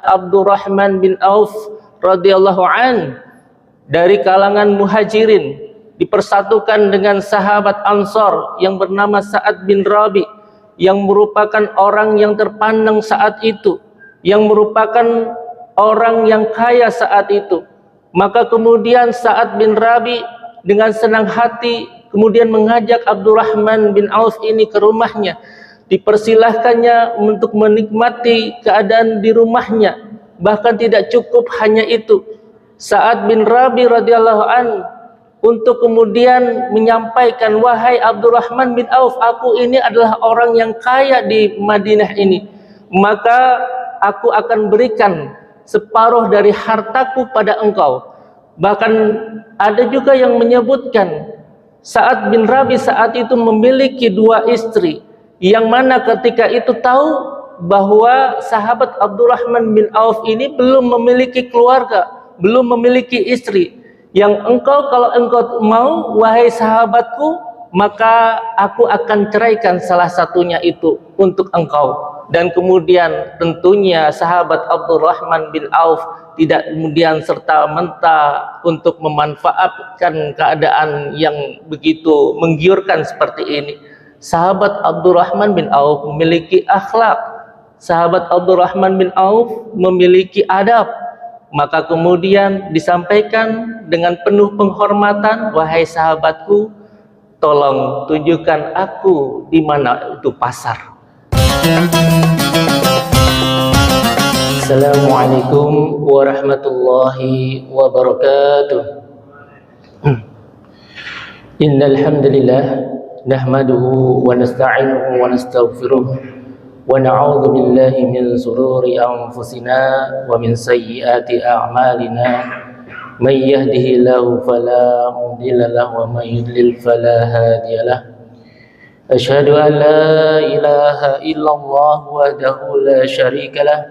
Abdurrahman bin Auf radhiyallahu an dari kalangan Muhajirin dipersatukan dengan sahabat Ansor yang bernama Sa'ad bin Rabi, yang merupakan orang yang terpandang saat itu, yang merupakan orang yang kaya saat itu. Maka kemudian Sa'ad bin Rabi dengan senang hati kemudian mengajak Abdurrahman bin Auf ini ke rumahnya. Dipersilahkannya untuk menikmati keadaan di rumahnya. Bahkan tidak cukup hanya itu, Sa'ad bin Rabi radhiyallahu an untuk kemudian menyampaikan, wahai Abdurrahman bin Auf, aku ini adalah orang yang kaya di Madinah ini, maka aku akan berikan separuh dari hartaku pada engkau. Bahkan ada juga yang menyebutkan Sa'ad bin Rabi saat itu memiliki 2 istri, yang mana ketika itu tahu bahwa sahabat Abdurrahman bin Auf ini belum memiliki keluarga, belum memiliki istri. Yang kalau engkau mau, wahai sahabatku, maka aku akan ceraikan salah satunya itu untuk engkau. Dan kemudian tentunya sahabat Abdurrahman bin Auf tidak kemudian serta-merta untuk memanfaatkan keadaan yang begitu menggiurkan seperti ini. Sahabat Abdurrahman bin Auf memiliki akhlak, sahabat Abdurrahman bin Auf memiliki adab. Maka kemudian disampaikan dengan penuh penghormatan, wahai sahabatku, tolong tunjukkan aku di mana itu pasar. Assalamualaikum warahmatullahi wabarakatuh. Innal hamdalillah nahmaduhu wa nasta'inuhu wa nastaghfiruh wa na'udzu billahi min shururi anfusina wa min sayyiati a'malina may yahdihillahu fala mudilla lahu wa may yudlil fala hadiyalah. Asyhadu an la ilaha illallah wahdahu la syarika lah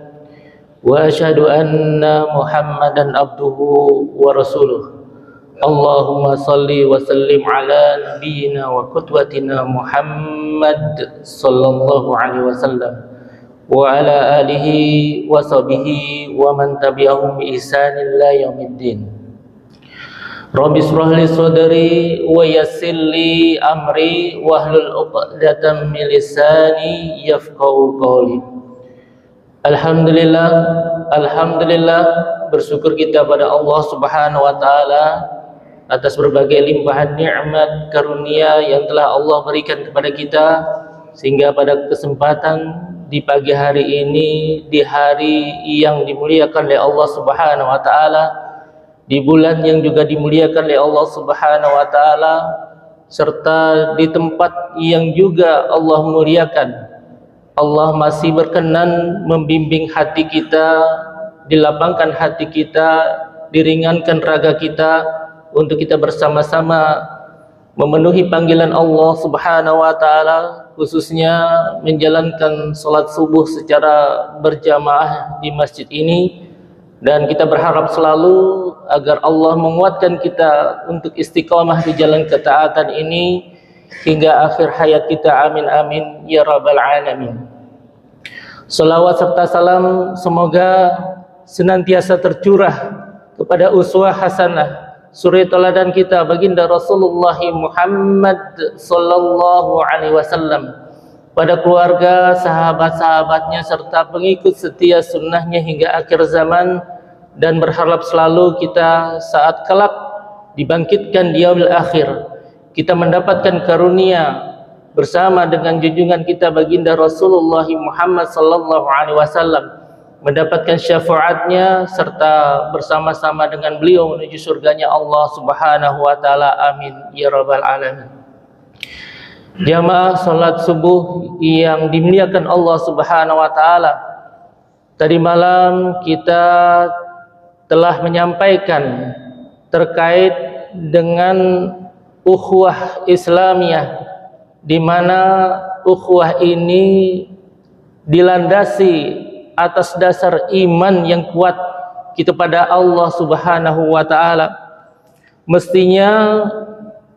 wa asyhadu anna Muhammadan abduhu wa rasuluh. Allahumma salli wa sallim ala nabiyyina wa qudwatina Muhammad sallallahu alaihi wasallam wa ala alihi wa sahbihi wa man tabi'ahum bi ihsan ila yaumiddin. Rabbi shrah li sadri wa yassir li amri wahlul 'uqdatam min lisani yafqahu qawli. Alhamdulillah, bersyukur kita pada Allah Subhanahu wa taala atas berbagai limpahan nikmat karunia yang telah Allah berikan kepada kita, sehingga pada kesempatan di pagi hari ini, di hari yang dimuliakan oleh Allah Subhanahu wa taala, di bulan yang juga dimuliakan oleh Allah Subhanahu wa taala, serta di tempat yang juga Allah muliakan, Allah masih berkenan membimbing hati kita, dilapangkan hati kita, diringankan raga kita, untuk kita bersama-sama memenuhi panggilan Allah Subhanahu wa taala, khususnya menjalankan salat subuh secara berjamaah di masjid ini. Dan kita berharap selalu agar Allah menguatkan kita untuk istiqamah di jalan ketaatan ini hingga akhir hayat kita, amin amin ya rabbal alamin. Salawat serta salam semoga senantiasa tercurah kepada uswah hasanah, suri teladan kita, baginda Rasulullah Muhammad sallallahu alaihi wasallam, pada keluarga, sahabat-sahabatnya, serta pengikut setia sunnahnya hingga akhir zaman. Dan berharap selalu kita saat kelak dibangkitkan di yaumil akhir, kita mendapatkan karunia bersama dengan junjungan kita baginda Rasulullah Muhammad sallallahu alaihi wasallam, mendapatkan syafaatnya serta bersama-sama dengan beliau menuju surganya Allah Subhanahu wa taala, amin ya rabbal alamin. Jamaah salat subuh yang dimuliakan Allah Subhanahu wa taala, tadi malam kita telah menyampaikan terkait dengan ukhuwah Islamiyah, di mana ukhuwah ini dilandasi atas dasar iman yang kuat kita pada Allah Subhanahu wa taala. Mestinya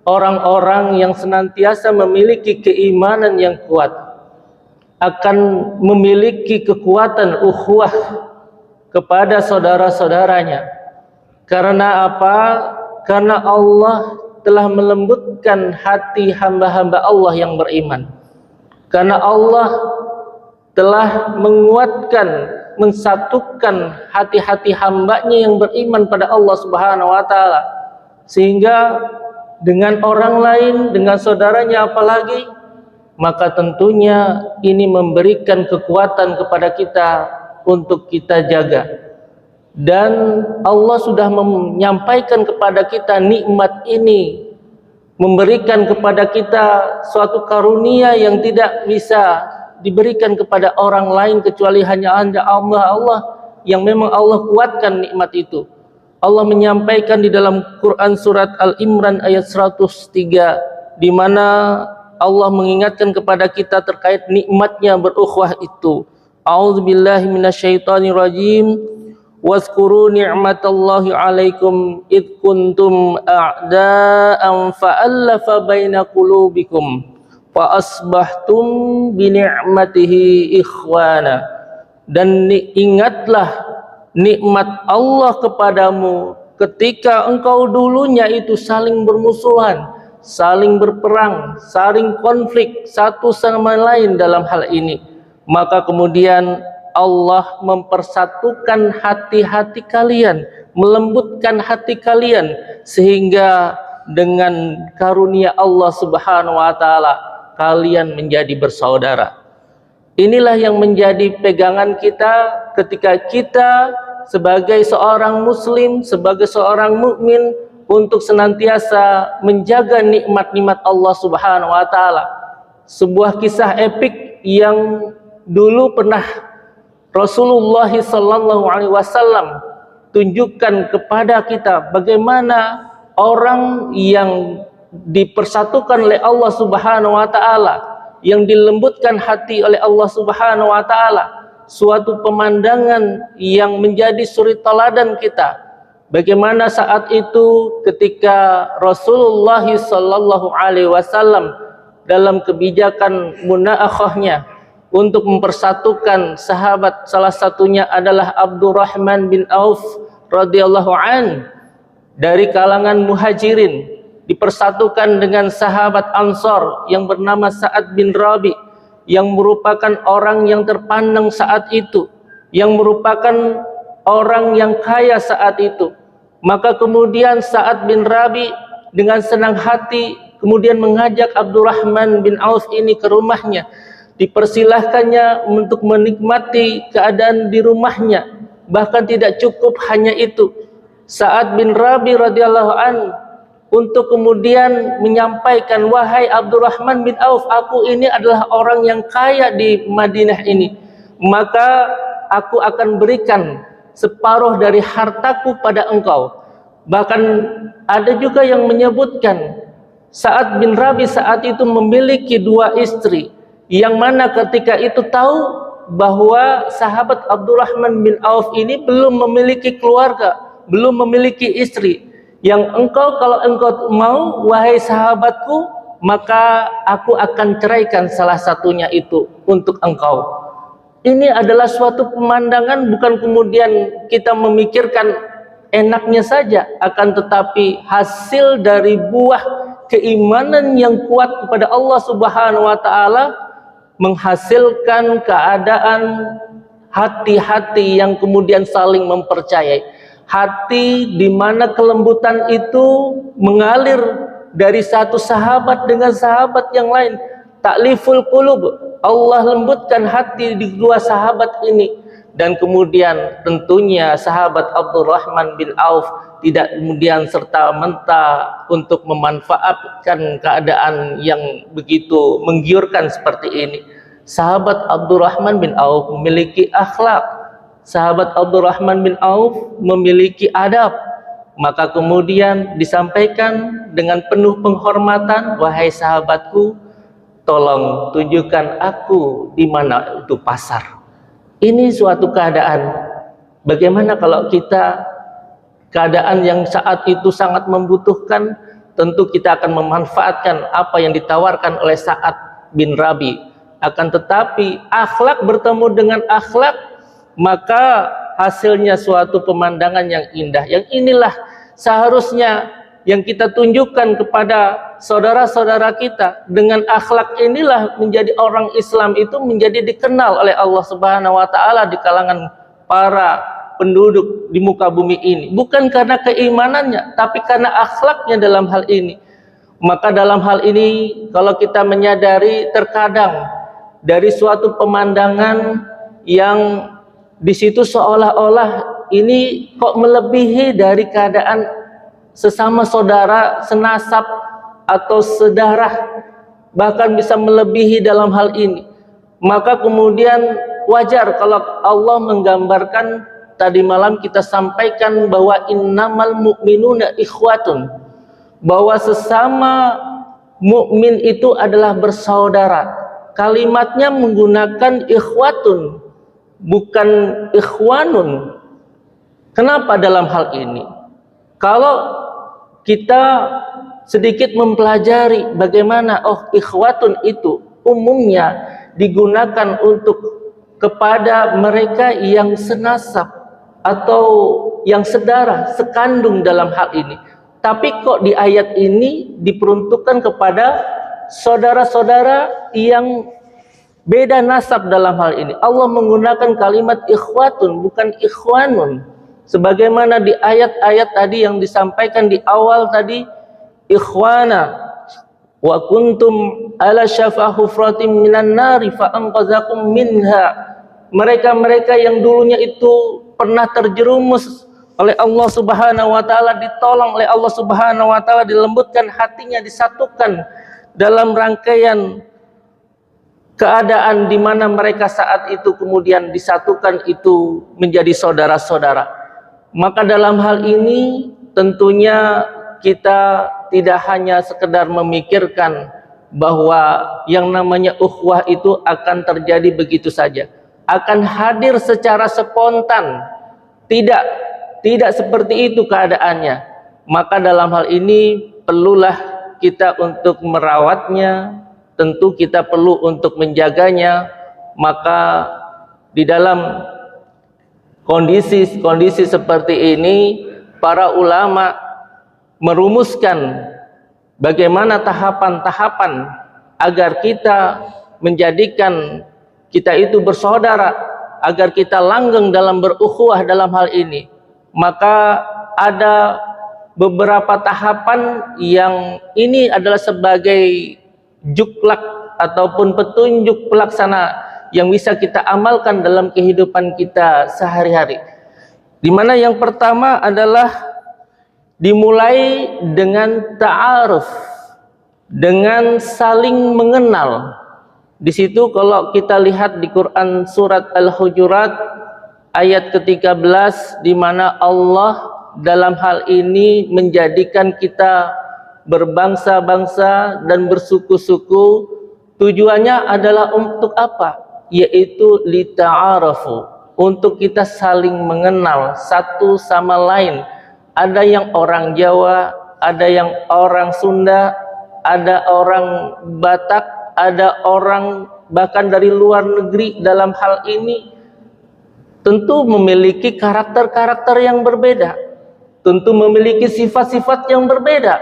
orang-orang yang senantiasa memiliki keimanan yang kuat akan memiliki kekuatan ukhuwah, kepada saudara-saudaranya. Karena apa? Karena Allah telah melembutkan hati hamba-hamba Allah yang beriman. Karena Allah telah menguatkan, mensatukan hati-hati hambanya yang beriman pada Allah Subhanahu wa Ta'ala, sehingga dengan orang lain, dengan saudaranya apalagi, maka tentunya ini memberikan kekuatan kepada kita untuk kita jaga. Dan Allah sudah menyampaikan kepada kita nikmat ini, memberikan kepada kita suatu karunia yang tidak bisa diberikan kepada orang lain kecuali hanya Allah yang memang Allah kuatkan nikmat itu. Allah menyampaikan di dalam Quran surat Al-Imran ayat 103, di mana Allah mengingatkan kepada kita terkait nikmatnya berukhuwah itu. A'udzubillahi minasyaitonirrajim. Wazkuru ni'matallahi 'alaikum id kuntum a'da'an fa'allafa baina qulubikum fa asbahtum bi ni'matihi ikhwana. Dan ingatlah nikmat Allah kepadamu ketika engkau dulunya itu saling bermusuhan, saling berperang, saling konflik satu sama lain dalam hal ini. Maka kemudian Allah mempersatukan hati-hati kalian, melembutkan hati kalian, sehingga dengan karunia Allah Subhanahu wa Ta'ala kalian menjadi bersaudara. Inilah yang menjadi pegangan kita ketika kita sebagai seorang muslim, sebagai seorang mukmin, untuk senantiasa menjaga nikmat-nikmat Allah Subhanahu wa Ta'ala. Sebuah kisah epik yang dulu pernah Rasulullah sallallahu alaihi wasallam tunjukkan kepada kita bagaimana orang yang dipersatukan oleh Allah Subhanahu wa Ta'ala, yang dilembutkan hati oleh Allah Subhanahu wa Ta'ala, suatu pemandangan yang menjadi suri teladan kita. Bagaimana saat itu ketika Rasulullah sallallahu alaihi wasallam dalam kebijakan munaakhahnya untuk mempersatukan sahabat, salah satunya adalah Abdurrahman bin Auf radhiyallahu an dari kalangan Muhajirin, dipersatukan dengan sahabat Ansor yang bernama Sa'ad bin Rabi, yang merupakan orang yang terpandang saat itu, yang merupakan orang yang kaya saat itu. Maka kemudian Sa'ad bin Rabi dengan senang hati kemudian mengajak Abdurrahman bin Auf ini ke rumahnya, dipersilahkannya untuk menikmati keadaan di rumahnya. Bahkan tidak cukup hanya itu, Sa'ad bin Rabi radhiyallahu an untuk kemudian menyampaikan, wahai Abdurrahman bin Auf, aku ini adalah orang yang kaya di Madinah ini, maka aku akan berikan separuh dari hartaku pada engkau. Bahkan ada juga yang menyebutkan Sa'ad bin Rabi saat itu memiliki 2 istri, yang mana ketika itu tahu bahwa sahabat Abdurrahman bin Auf ini belum memiliki keluarga, belum memiliki istri. Yang kalau engkau mau, wahai sahabatku, maka aku akan ceraikan salah satunya itu untuk engkau. Ini adalah suatu pemandangan, bukan kemudian kita memikirkan enaknya saja, akan tetapi hasil dari buah keimanan yang kuat kepada Allah Subhanahu wa Ta'ala menghasilkan keadaan hati-hati yang kemudian saling mempercayai. Hati di mana kelembutan itu mengalir dari satu sahabat dengan sahabat yang lain. Ta'liful qulub, Allah lembutkan hati di 2 sahabat ini. Dan kemudian tentunya sahabat Abdurrahman bin Auf tidak kemudian serta-merta untuk memanfaatkan keadaan yang begitu menggiurkan seperti ini. Sahabat Abdurrahman bin Auf memiliki akhlak, sahabat Abdurrahman bin Auf memiliki adab. Maka kemudian disampaikan dengan penuh penghormatan, wahai sahabatku, tolong tunjukkan aku di mana itu pasar. Ini suatu keadaan. Bagaimana kalau kita keadaan yang saat itu sangat membutuhkan, tentu kita akan memanfaatkan apa yang ditawarkan oleh Sa'ad bin Rabi. Akan tetapi akhlak bertemu dengan akhlak, maka hasilnya suatu pemandangan yang indah. Yang inilah seharusnya yang kita tunjukkan kepada saudara-saudara kita. Dengan akhlak inilah menjadi orang Islam itu menjadi dikenal oleh Allah Subhanahu wa taala di kalangan para penduduk di muka bumi ini. Bukan karena keimanannya, tapi karena akhlaknya dalam hal ini. Maka dalam hal ini kalau kita menyadari terkadang dari suatu pemandangan yang di situ seolah-olah ini kok melebihi dari keadaan sesama saudara, senasab atau sedarah, bahkan bisa melebihi dalam hal ini. Maka kemudian wajar kalau Allah menggambarkan, tadi malam kita sampaikan bahwa innamal mu'minuna ikhwatun, bahwa sesama mukmin itu adalah bersaudara. Kalimatnya menggunakan ikhwatun, bukan ikhwanun. Kenapa dalam hal ini? Kalau kita sedikit mempelajari bagaimana ikhwatun itu umumnya digunakan untuk kepada mereka yang senasab atau yang sedarah, sekandung dalam hal ini. Tapi kok di ayat ini diperuntukkan kepada saudara-saudara yang beda nasab dalam hal ini. Allah menggunakan kalimat ikhwatun, bukan ikhwanun. Sebagaimana di ayat-ayat tadi yang disampaikan di awal tadi, ikhwana wa kuntum ala syafa hufratin minan nari fa anqadzakum minha. Mereka-mereka yang dulunya itu pernah terjerumus oleh Allah Subhanahu wa taala, ditolong oleh Allah Subhanahu wa taala, dilembutkan hatinya, disatukan dalam rangkaian keadaan di mana mereka saat itu kemudian disatukan itu menjadi saudara-saudara. Maka dalam hal ini tentunya kita tidak hanya sekedar memikirkan bahwa yang namanya ukhuwah itu akan terjadi begitu saja, akan hadir secara spontan. Tidak seperti itu keadaannya. Maka dalam hal ini perlulah kita untuk merawatnya, tentu kita perlu untuk menjaganya. Maka di dalam kondisi seperti ini, para ulama merumuskan bagaimana tahapan-tahapan agar kita menjadikan kita itu bersaudara, agar kita langgeng dalam berukhuwah dalam hal ini. Maka ada beberapa tahapan yang ini adalah sebagai juklak ataupun petunjuk pelaksana yang bisa kita amalkan dalam kehidupan kita sehari-hari. Di mana yang pertama adalah dimulai dengan ta'aruf, dengan saling mengenal. Di situ kalau kita lihat di Quran surat Al-Hujurat ayat ke-13, di mana Allah dalam hal ini menjadikan kita berbangsa-bangsa dan bersuku-suku. Tujuannya adalah untuk apa? Yaitu lita'arafu, untuk kita saling mengenal satu sama lain. Ada yang orang Jawa, ada yang orang Sunda, ada orang Batak, ada orang bahkan dari luar negeri. Dalam hal ini tentu memiliki karakter-karakter yang berbeda, tentu memiliki sifat-sifat yang berbeda.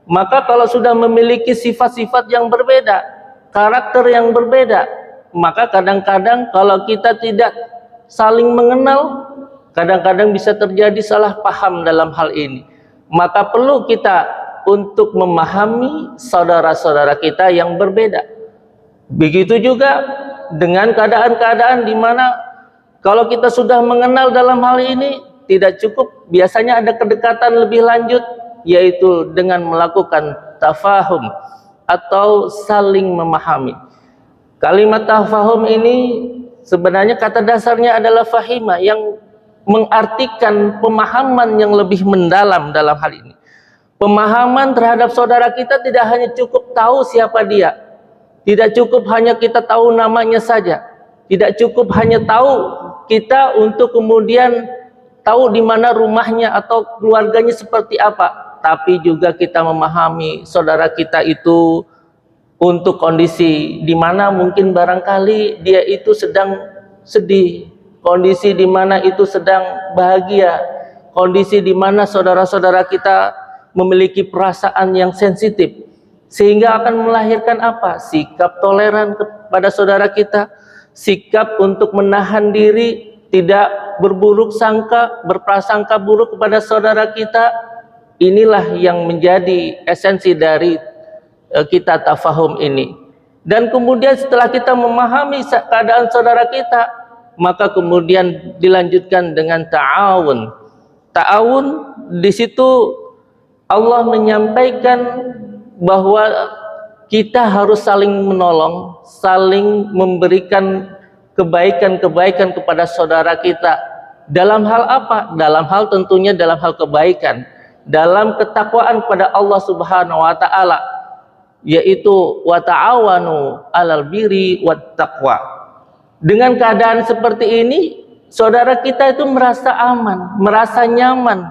Maka kalau sudah memiliki sifat-sifat yang berbeda, karakter yang berbeda, maka kadang-kadang kalau kita tidak saling mengenal, kadang-kadang bisa terjadi salah paham dalam hal ini. Maka perlu kita untuk memahami saudara-saudara kita yang berbeda. Begitu juga dengan keadaan-keadaan di mana kalau kita sudah mengenal dalam hal ini, tidak cukup, biasanya ada kedekatan lebih lanjut, yaitu dengan melakukan tafahum atau saling memahami. Kalimat tafahum ini sebenarnya kata dasarnya adalah fahima, yang mengartikan pemahaman yang lebih mendalam dalam hal ini. Pemahaman terhadap saudara kita tidak hanya cukup tahu siapa dia, tidak cukup hanya kita tahu namanya saja, tidak cukup hanya tahu kita untuk kemudian tahu di mana rumahnya atau keluarganya seperti apa, tapi juga kita memahami saudara kita itu untuk kondisi di mana mungkin barangkali dia itu sedang sedih, kondisi di mana itu sedang bahagia, kondisi di mana saudara-saudara kita memiliki perasaan yang sensitif, sehingga akan melahirkan apa? Sikap toleran kepada saudara kita, sikap untuk menahan diri, tidak berburuk sangka, berprasangka buruk kepada saudara kita. Inilah yang menjadi esensi dari kita tafahum ini. Dan kemudian setelah kita memahami keadaan saudara kita, maka kemudian dilanjutkan dengan ta'awun. Ta'awun di situ Allah menyampaikan bahwa kita harus saling menolong, saling memberikan kebaikan-kebaikan kepada saudara kita. Dalam hal apa? Dalam hal tentunya dalam hal kebaikan, dalam ketakwaan pada Allah Subhanahu wa taala, yaitu wa ta'awanu 'alal birri wat taqwa. Dengan keadaan seperti ini, saudara kita itu merasa aman, merasa nyaman,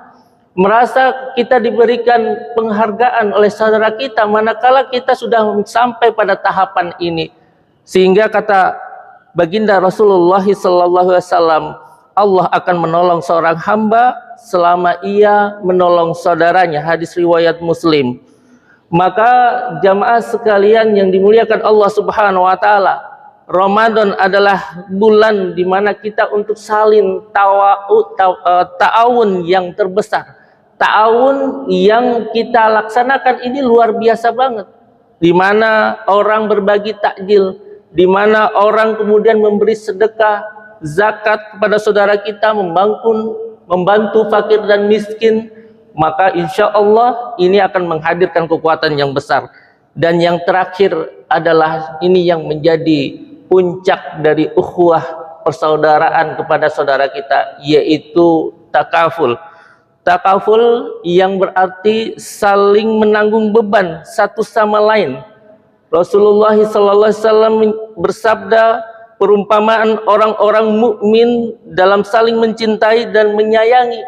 merasa kita diberikan penghargaan oleh saudara kita manakala kita sudah sampai pada tahapan ini. Sehingga kata baginda Rasulullah SAW, Allah akan menolong seorang hamba selama ia menolong saudaranya. Hadis riwayat Muslim. Maka jamaah sekalian yang dimuliakan Allah Subhanahu wa taala, Ramadan adalah bulan di mana kita untuk saling ta'awun yang terbesar. Ta'awun yang kita laksanakan ini luar biasa banget. Di mana orang berbagi takjil, di mana orang kemudian memberi sedekah, zakat kepada saudara kita, membantu fakir dan miskin, maka insya Allah ini akan menghadirkan kekuatan yang besar. Dan yang terakhir adalah ini yang menjadi puncak dari ukhuwah persaudaraan kepada saudara kita, yaitu takaful. Takaful yang berarti saling menanggung beban satu sama lain. Rasulullah SAW bersabda, perumpamaan orang-orang mukmin dalam saling mencintai dan menyayangi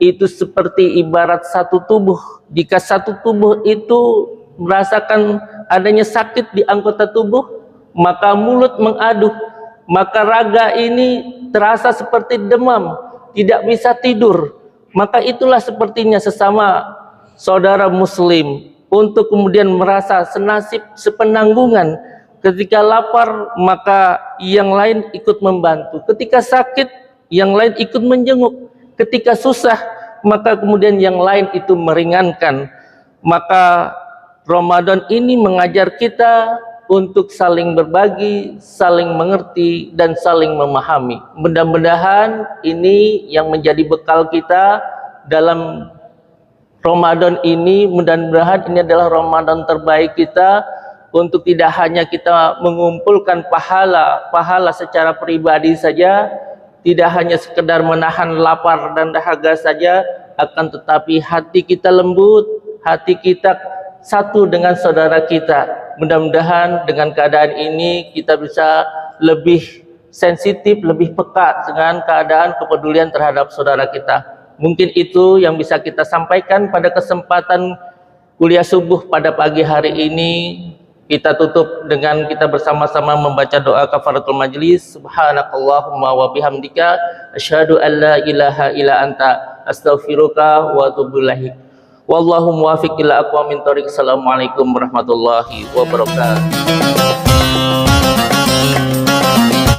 itu seperti ibarat satu tubuh. Jika satu tubuh itu merasakan adanya sakit di anggota tubuh, maka mulut mengaduh, maka raga ini terasa seperti demam, tidak bisa tidur. Maka itulah sepertinya sesama saudara muslim untuk kemudian merasa senasib, sepenanggungan. Ketika lapar, maka yang lain ikut membantu. Ketika sakit, yang lain ikut menjenguk. Ketika susah, maka kemudian yang lain itu meringankan. Maka Ramadan ini mengajar kita untuk saling berbagi, saling mengerti, dan saling memahami. Mudah-mudahan ini yang menjadi bekal kita dalam Ramadan ini. Mudah-mudahan ini adalah Ramadan terbaik kita, untuk tidak hanya kita mengumpulkan pahala secara pribadi saja, tidak hanya sekedar menahan lapar dan dahaga saja, akan tetapi hati kita lembut, hati kita satu dengan saudara kita. Mudah-mudahan dengan keadaan ini kita bisa lebih sensitif, lebih peka dengan keadaan kepedulian terhadap saudara kita. Mungkin itu yang bisa kita sampaikan pada kesempatan kuliah subuh pada pagi hari ini. Kita tutup dengan kita bersama-sama membaca doa kafaratul majlis. Subhanakallahumma wa bihamdika asyhadu an la ilaha illa anta astaghfiruka wa atubu ilaik. Wallahu muwaffiq ila aqwamit thoriq. Assalamualaikum warahmatullahi wabarakatuh.